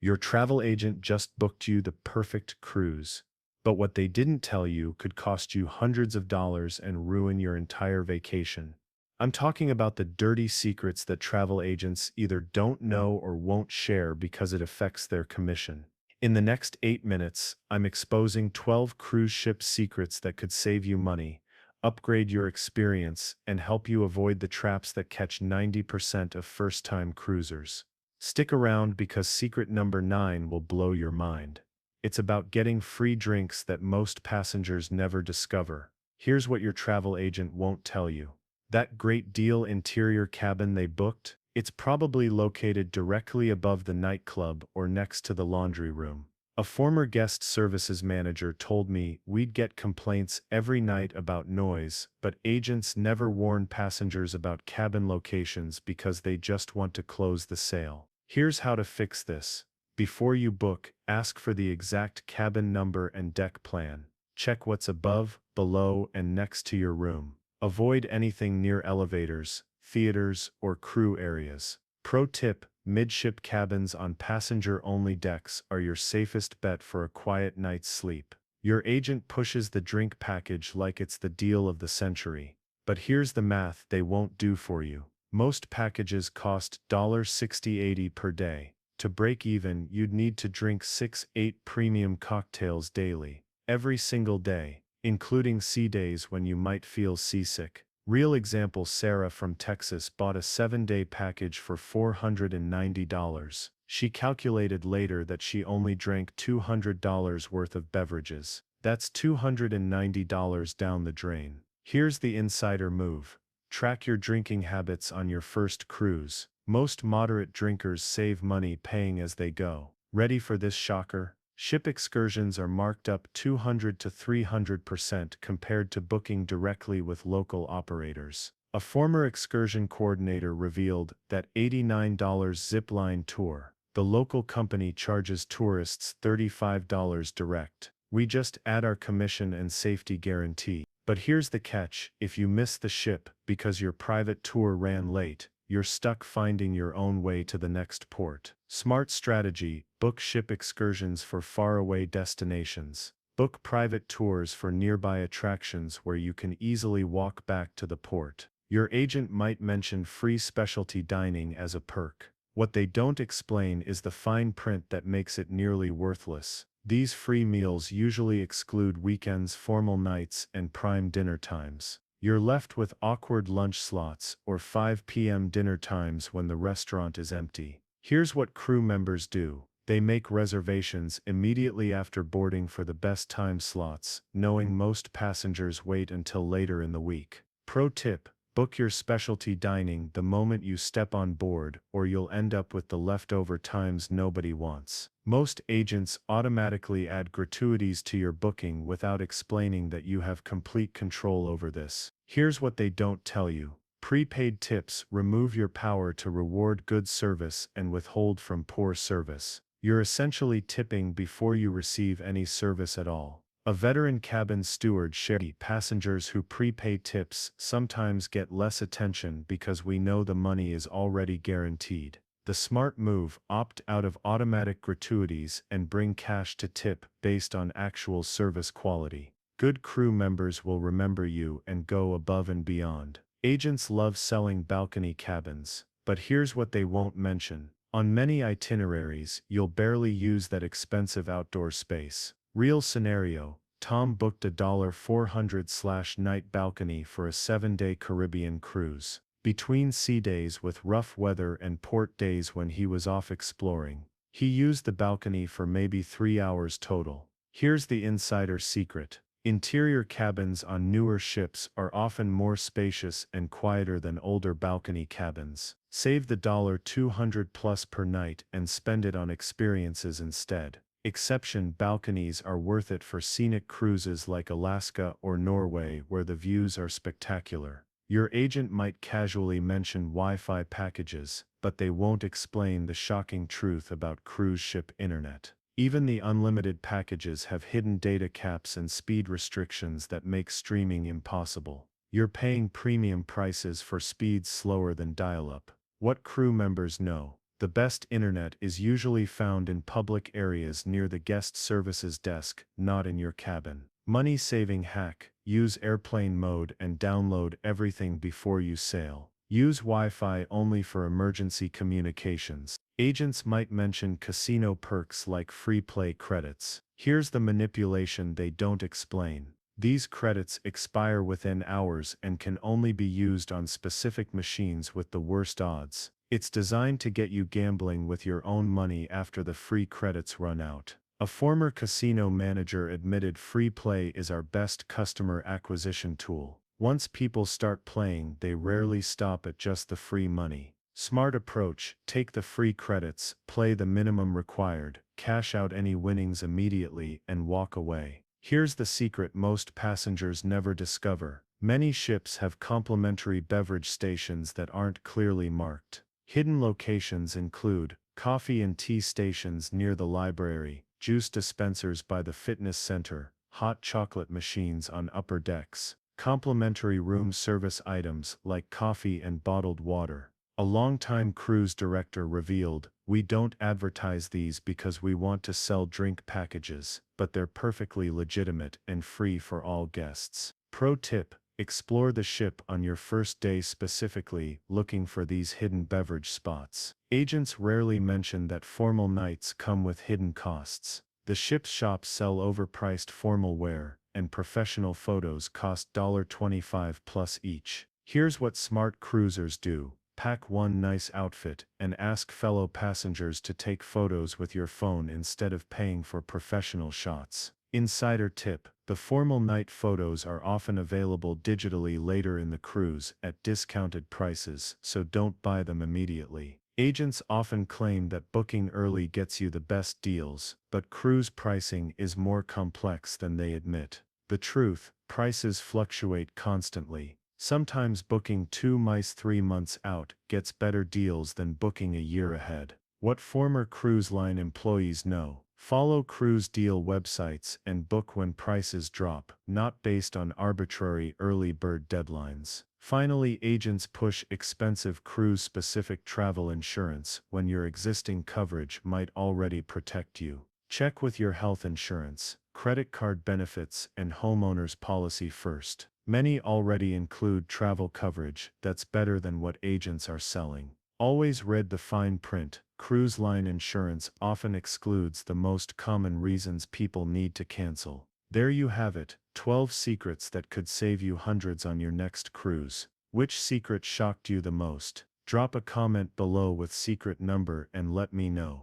Your travel agent just booked you the perfect cruise. But what they didn't tell you could cost you hundreds of dollars and ruin your entire vacation. I'm talking about the dirty secrets that travel agents either don't know or won't share because it affects their commission. In the next 8 minutes, I'm exposing 12 cruise ship secrets that could save you money, upgrade your experience, and help you avoid the traps that catch 90% of first-time cruisers. Stick around because secret number 9 will blow your mind. It's about getting free drinks that most passengers never discover. Here's what your travel agent won't tell you. That great deal interior cabin they booked, it's probably located directly above the nightclub or next to the laundry room. A former guest services manager told me we'd get complaints every night about noise, but agents never warn passengers about cabin locations because they just want to close the sale. Here's how to fix this. Before you book, ask for the exact cabin number and deck plan. Check what's above, below, and next to your room. Avoid anything near elevators, theaters, or crew areas. Pro tip: midship cabins on passenger-only decks are your safest bet for a quiet night's sleep. Your agent pushes the drink package like it's the deal of the century. But here's the math they won't do for you. Most packages cost $60-80 per day. To break even, you'd need to drink 6-8 premium cocktails daily, every single day, including sea days when you might feel seasick. Real example: Sarah from Texas bought a 7-day package for $490. She calculated later that she only drank $200 worth of beverages. That's $290 down the drain. Here's the insider move. Track your drinking habits on your first cruise. Most moderate drinkers save money paying as they go. Ready for this shocker? Ship excursions are marked up 200 to 300% compared to booking directly with local operators. A former excursion coordinator revealed that $89 zipline tour. The local company charges tourists $35 direct. We just add our commission and safety guarantee. But here's the catch: if you miss the ship because your private tour ran late, you're stuck finding your own way to the next port. Smart strategy: book ship excursions for faraway destinations. Book private tours for nearby attractions where you can easily walk back to the port. Your agent might mention free specialty dining as a perk. What they don't explain is the fine print that makes it nearly worthless. These free meals usually exclude weekends, formal nights, and prime dinner times. You're left with awkward lunch slots or 5 p.m. dinner times when the restaurant is empty. Here's what crew members do. They make reservations immediately after boarding for the best time slots, knowing most passengers wait until later in the week. Pro tip: book your specialty dining the moment you step on board, or you'll end up with the leftover times nobody wants. Most agents automatically add gratuities to your booking without explaining that you have complete control over this. Here's what they don't tell you. Prepaid tips remove your power to reward good service and withhold from poor service. You're essentially tipping before you receive any service at all. A veteran cabin steward shared, passengers who prepay tips sometimes get less attention because we know the money is already guaranteed. The smart move: opt out of automatic gratuities and bring cash to tip based on actual service quality. Good crew members will remember you and go above and beyond. Agents love selling balcony cabins, but here's what they won't mention. On many itineraries, you'll barely use that expensive outdoor space. Real scenario: Tom booked a $400/night balcony for a 7-day Caribbean cruise. Between sea days with rough weather and port days when he was off exploring, he used the balcony for maybe 3 hours total. Here's the insider secret: interior cabins on newer ships are often more spacious and quieter than older balcony cabins. Save the $200+ per night and spend it on experiences instead. Exception: balconies are worth it for scenic cruises like Alaska or Norway where the views are spectacular. Your agent might casually mention Wi-Fi packages, but they won't explain the shocking truth about cruise ship internet. Even the unlimited packages have hidden data caps and speed restrictions that make streaming impossible. You're paying premium prices for speeds slower than dial-up. What crew members know: The best internet is usually found in public areas near the guest services desk, not in your cabin. Money-saving hack: use airplane mode and download everything before you sail. Use Wi-Fi only for emergency communications. Agents might mention casino perks like free play credits. Here's the manipulation they don't explain. These credits expire within hours and can only be used on specific machines with the worst odds. It's designed to get you gambling with your own money after the free credits run out. A former casino manager admitted free play is our best customer acquisition tool. Once people start playing, they rarely stop at just the free money. Smart approach: take the free credits, play the minimum required, cash out any winnings immediately, and walk away. Here's the secret most passengers never discover. Many ships have complimentary beverage stations that aren't clearly marked. Hidden locations include coffee and tea stations near the library, juice dispensers by the fitness center, hot chocolate machines on upper decks, complimentary room service items like coffee and bottled water. A longtime cruise director revealed, "We don't advertise these because we want to sell drink packages, but they're perfectly legitimate and free for all guests." Pro tip: explore the ship on your first day specifically, looking for these hidden beverage spots. Agents rarely mention that formal nights come with hidden costs. The ship's shops sell overpriced formal wear, and professional photos cost $25 plus each. Here's what smart cruisers do: pack one nice outfit, and ask fellow passengers to take photos with your phone instead of paying for professional shots. Insider tip: the formal night photos are often available digitally later in the cruise at discounted prices, so don't buy them immediately. Agents often claim that booking early gets you the best deals, but cruise pricing is more complex than they admit. The truth: prices fluctuate constantly. Sometimes booking 3 months out gets better deals than booking a year ahead. What former cruise line employees know: follow cruise deal websites and book when prices drop, not based on arbitrary early bird deadlines. Finally, agents push expensive cruise-specific travel insurance when your existing coverage might already protect you. Check with your health insurance, credit card benefits, and homeowner's policy first. Many already include travel coverage that's better than what agents are selling. Always read the fine print. Cruise line insurance often excludes the most common reasons people need to cancel. There you have it, 12 secrets that could save you hundreds on your next cruise. Which secret shocked you the most? Drop a comment below with secret number and let me know.